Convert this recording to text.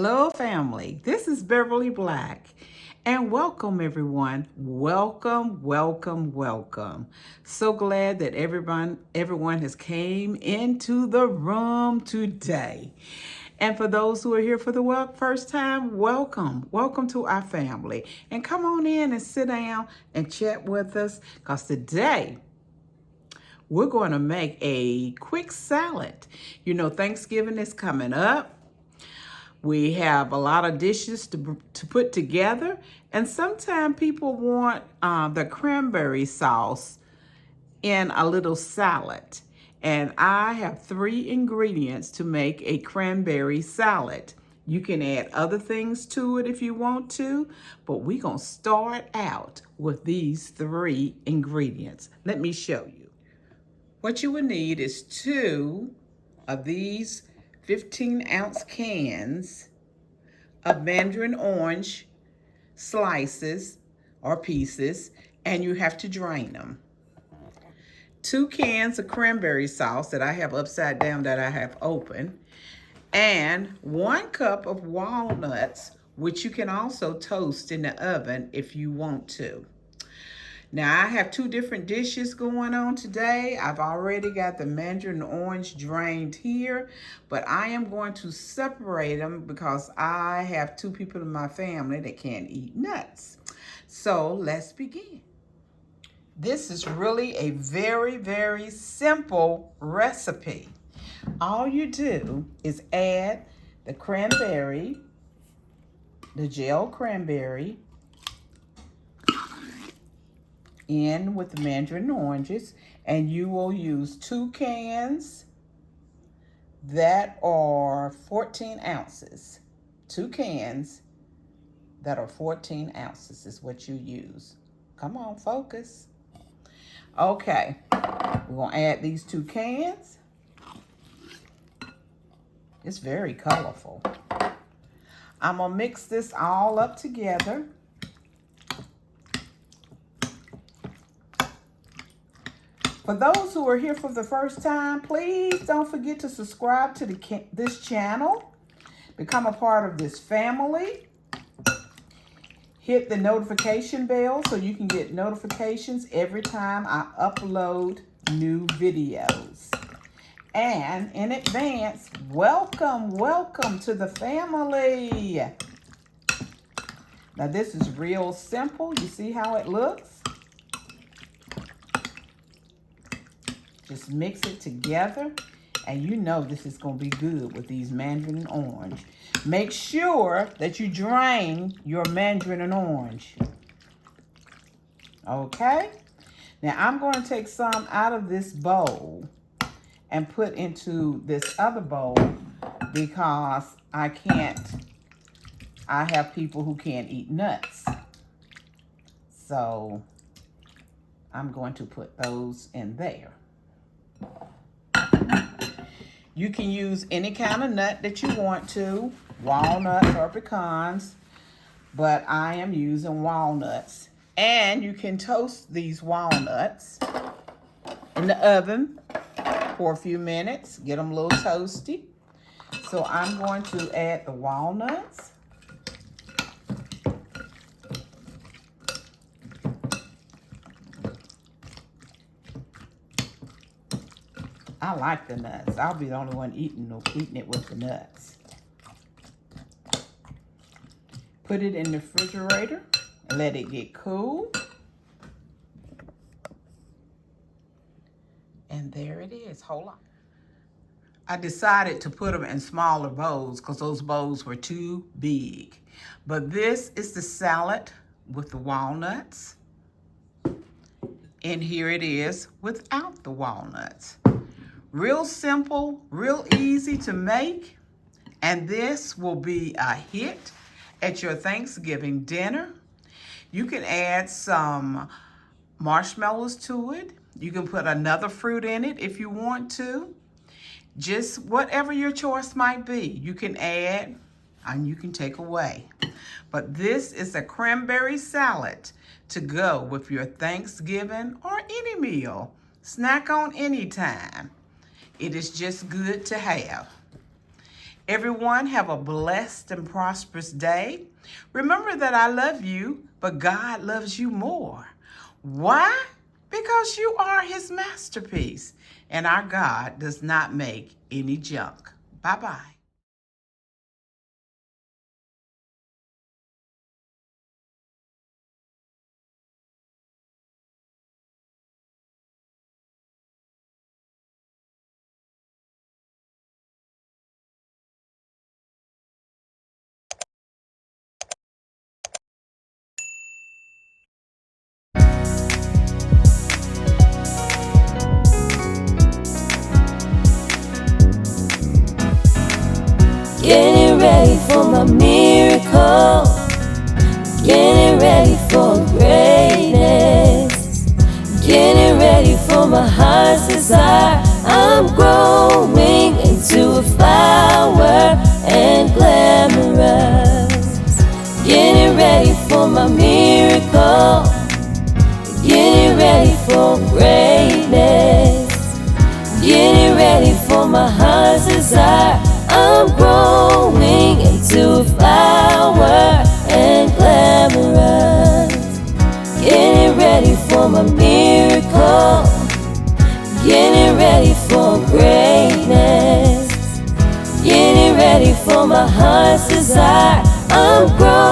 Hello, family. This is Beverly Black, and welcome, everyone. Welcome, welcome, welcome. So glad that everyone has came into the room today. And for those who are here for the first time, welcome to our family. And come on in and sit down and chat with us, because today we're going to make a quick salad. You know, Thanksgiving is coming up. We have a lot of dishes to put together, and sometimes people want the cranberry sauce in a little salad. And I have 3 ingredients to make a cranberry salad. You can add other things to it if you want to, but we're going to start out with these 3 ingredients. Let me show you. What you will need is 2 of these 15-ounce cans of mandarin orange slices or pieces, and you have to drain them. 2 cans of cranberry sauce that I have upside down that I have open, and 1 cup of walnuts, which you can also toast in the oven if you want to. Now, I have 2 different dishes going on today. I've already got the mandarin orange drained here, but I am going to separate them because I have 2 people in my family that can't eat nuts. So let's begin. This is really a very, very simple recipe. All you do is add the cranberry, the gel cranberry, in with the mandarin oranges, and you will use 2 cans that are 14 ounces. 2 cans that are 14 ounces is what you use. Come on, focus. Okay, we're gonna add these 2 cans. It's very colorful. I'm gonna mix this all up together. For those who are here for the first time, please don't forget to subscribe to this channel. Become a part of this family. Hit the notification bell so you can get notifications every time I upload new videos. And in advance, welcome to the family. Now this is real simple. You see how it looks? Just mix it together, and you know this is going to be good with these mandarin orange. Make sure that you drain your mandarin and orange. Okay? Now I'm going to take some out of this bowl and put into this other bowl because I have people who can't eat nuts. So I'm going to put those in there. You can use any kind of nut that you want to, walnuts or pecans, but I am using walnuts. And you can toast these walnuts in the oven for a few minutes, get them a little toasty. So I'm going to add the walnuts. I like the nuts. I'll be the only one eating it with the nuts. Put it in the refrigerator and let it get cool. And there it is. Hold on. I decided to put them in smaller bowls because those bowls were too big. But this is the salad with the walnuts. And here it is without the walnuts. Real simple, real easy to make, and this will be a hit at your Thanksgiving dinner. You can add some marshmallows to it. You can put another fruit in it if you want to. Just whatever your choice might be. You can add and you can take away. But this is a cranberry salad to go with your Thanksgiving or any meal. Snack on anytime. It is just good to have. Everyone have a blessed and prosperous day. Remember that I love you, but God loves you more. Why? Because you are his masterpiece, and our God does not make any junk. Bye-bye. Getting ready for my miracle, getting ready for greatness, getting ready for my heart's desire. I'm growing into a flower and glamorous. Getting ready for my miracle, getting ready for greatness, getting ready for my heart's desire. I'm growing into a flower and glamorous. Getting ready for my miracle, getting ready for greatness, getting ready for my heart's desire. I'm growing